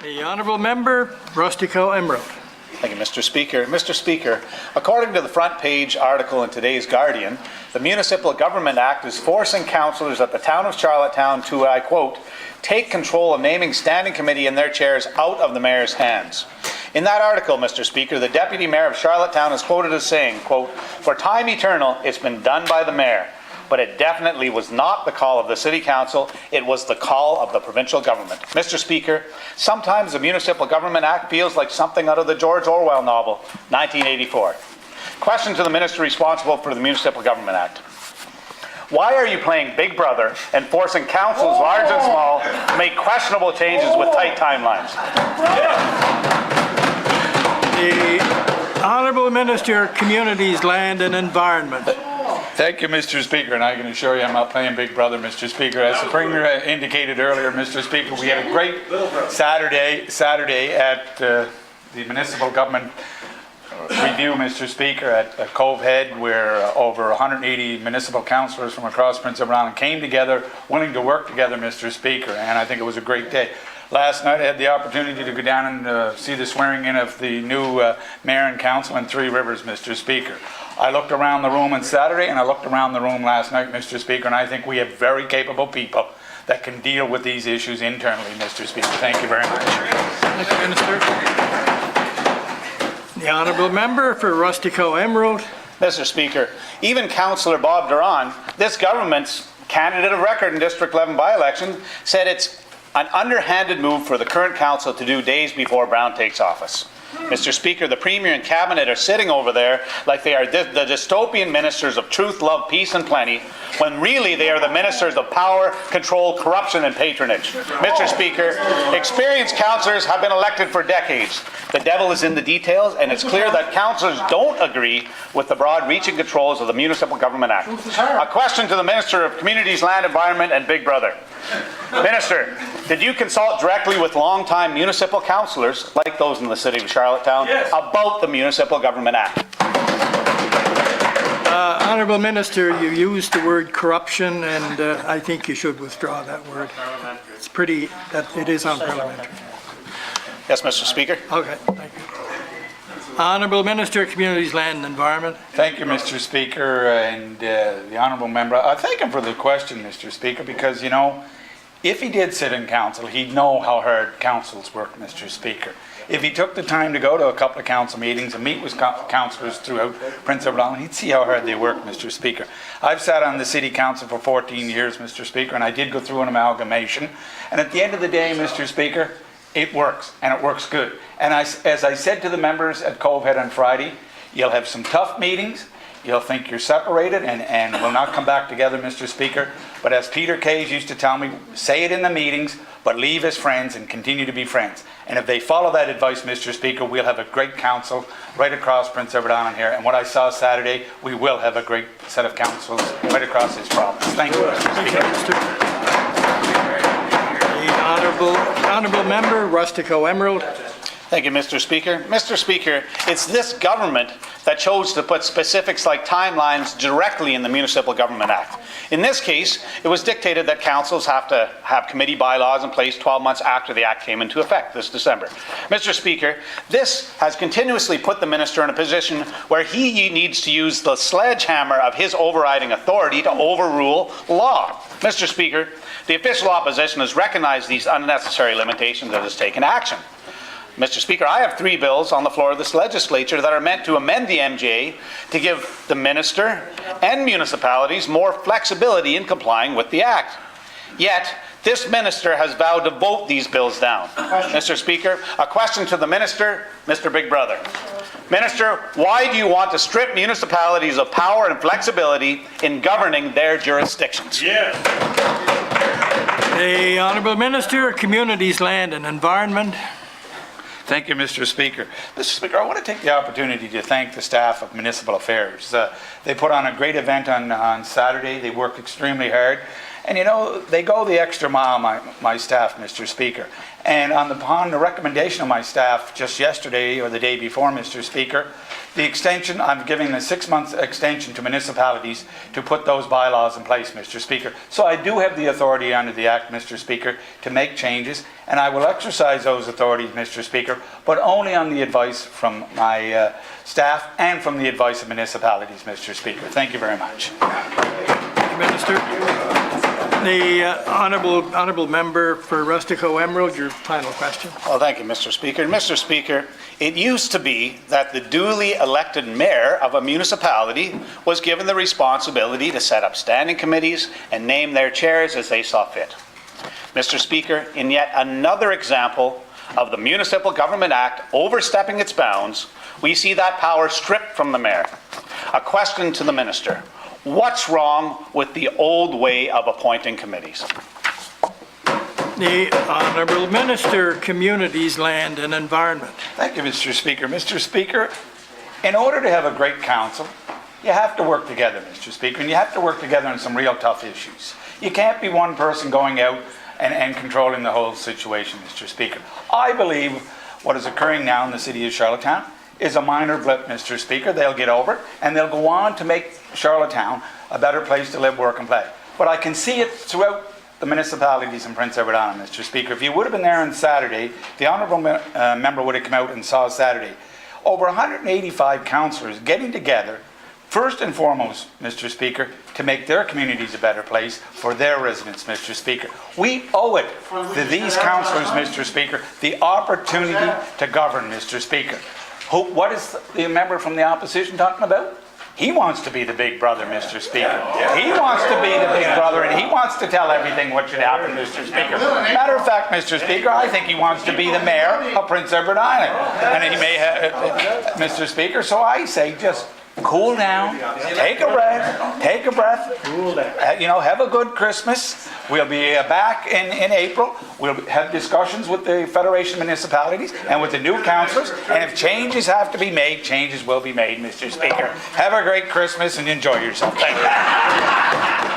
The Honourable Member, Rustico Emerald. Thank you, Mr. Speaker. Mr. Speaker, according to the front page article in today's Guardian, the Municipal Government Act is forcing councillors at the town of Charlottetown to, I quote, take control of naming standing committee and their chairs out of the mayor's hands. In that article, Mr. Speaker, the Deputy Mayor of Charlottetown is quoted as saying, quote, for time eternal, it's been done by the Mayor, but it definitely was not the call of the City Council, it was the call of the provincial government. Mr. Speaker, sometimes the Municipal Government Act feels like something out of the George Orwell novel, 1984. Question to the Minister responsible for the Municipal Government Act. Why are you playing Big Brother and forcing councils, large and small, to make questionable changes with tight timelines? The Honourable Minister, Communities, Land and Environment. Thank you, Mr. Speaker, and I can assure you I'm not playing Big Brother, Mr. Speaker. As the Premier indicated earlier, Mr. Speaker, we had a great Saturday at the Municipal Government Review, Mr. Speaker, at Cove Head, where over 180 municipal councillors from across Prince Edward Island came together, willing to work together, Mr. Speaker, and I think it was a great day. Last night I had the opportunity to go down and see the swearing in of the new mayor and council in Three Rivers, Mr. Speaker. I looked around the room on Saturday and I looked around the room last night, Mr. Speaker, and I think we have very capable people that can deal with these issues internally, Mr. Speaker. Thank you very much. Thank you, Minister. The Honourable Member for Rustico Emerald. Mr. Speaker, even Councillor Bob Duran, this government's candidate of record in District 11 by-election, said it's an underhanded move for the current council to do days before Brown takes office. Mr. Speaker, the Premier and Cabinet are sitting over there like they are the dystopian ministers of truth, love, peace and plenty, when really they are the ministers of power, control, corruption and patronage. Mr. Speaker, experienced councillors have been elected for decades. The devil is in the details, and it's clear that councillors don't agree with the broad-reaching controls of the Municipal Government Act. A question to the Minister of Communities, Land, Environment and Big Brother. Minister, did you consult directly with long-time municipal councillors, like those in the City of Charlottetown, about the Municipal Government Act? Honourable Minister, you used the word corruption, and I think you should withdraw that word. It's pretty, it is unparliamentary. Yes, Mr. Speaker. Okay, thank you. Honourable Minister, Communities, Land and Environment. Thank you, Mr. Speaker, and the Honourable Member. I thank him for the question, Mr. Speaker, because, you know, if he did sit in council, he'd know how hard councils work, Mr. Speaker. If he took the time to go to a couple of council meetings and meet with councillors throughout Prince Edward Island, he'd see how hard they work, Mr. Speaker. I've sat on the City Council for 14 years, Mr. Speaker, and I did go through an amalgamation. And at the end of the day, Mr. Speaker, it works, and it works good. And as I said to the members at Cove Head on Friday, you'll have some tough meetings, you'll think you're separated and will not come back together, Mr. Speaker. But as Peter Case used to tell me, say it in the meetings, but leave as friends and continue to be friends. And if they follow that advice, Mr. Speaker, we'll have a great council right across Prince Edward Island here. And what I saw Saturday, we will have a great set of councils right across this province. Thank you, Mr. Speaker. The Honourable Member, Rustico Emerald. Thank you, Mr. Speaker. Mr. Speaker, it's this government that chose to put specifics like timelines directly in the Municipal Government Act. In this case, it was dictated that councils have to have committee bylaws in place 12 months after the Act came into effect this December. Mr. Speaker, this has continuously put the Minister in a position where he needs to use the sledgehammer of his overriding authority to overrule law. Mr. Speaker, the official opposition has recognized these unnecessary limitations and has taken action. Mr. Speaker, I have 3 bills on the floor of this legislature that are meant to amend the MGA to give the Minister and municipalities more flexibility in complying with the Act. Yet, this Minister has vowed to vote these bills down. Mr. Speaker, a question to the Minister, Mr. Big Brother. Minister, why do you want to strip municipalities of power and flexibility in governing their jurisdictions? Yes. The Honourable Minister, Communities, Land and Environment. Thank you, Mr. Speaker. Mr. Speaker, I want to take the opportunity to thank the staff of Municipal Affairs. They put on a great event on Saturday. They work extremely hard. And, you know, they go the extra mile, my staff, Mr. Speaker. And upon the recommendation of my staff just yesterday or the day before, Mr. Speaker, the extension, I'm giving a 6-month extension to municipalities to put those bylaws in place, Mr. Speaker. So I do have the authority under the Act, Mr. Speaker, to make changes, and I will exercise those authorities, Mr. Speaker, but only on the advice from my staff and from the advice of municipalities, Mr. Speaker. Thank you very much. Minister. The honourable member for Rustico Emerald, your final question. Well, thank you, Mr. Speaker. Mr. Speaker, it used to be that the duly elected mayor of a municipality was given the responsibility to set up standing committees and name their chairs as they saw fit. Mr. Speaker, in yet another example of the Municipal Government Act overstepping its bounds, we see that power stripped from the mayor. A question to the minister. What's wrong with the old way of appointing committees? The Honourable Minister, Communities, Land and Environment. Thank you, Mr. Speaker. Mr. Speaker, in order to have a great council, you have to work together, Mr. Speaker, and you have to work together on some real tough issues. You can't be one person going out and controlling the whole situation, Mr. Speaker. I believe what is occurring now in the city of Charlottetown is a minor blip, Mr. Speaker. They'll get over it, and they'll go on to make Charlottetown a better place to live, work, and play. But I can see it throughout the municipalities in Prince Edward Island, Mr. Speaker. If you would have been there on Saturday, the honourable member would have come out and saw Saturday. Over 185 councillors getting together, first and foremost, Mr. Speaker, to make their communities a better place for their residents, Mr. Speaker. We owe it to these councillors, Mr. Speaker, the opportunity to govern, Mr. Speaker. What is the member from the opposition talking about? He wants to be the big brother, Mr. Speaker. He wants to be the big brother, and he wants to tell everything what should happen, Mr. Speaker. Matter of fact, Mr. Speaker, I think he wants to be the mayor of Prince Edward Island. And he may have, Mr. Speaker, so I say just cool down, take a breath, you know, have a good Christmas. We'll be back in April. We'll have discussions with the Federation of Municipalities and with the new councillors, and if changes have to be made, changes will be made, Mr. Speaker. Have a great Christmas and enjoy yourself. Thank you.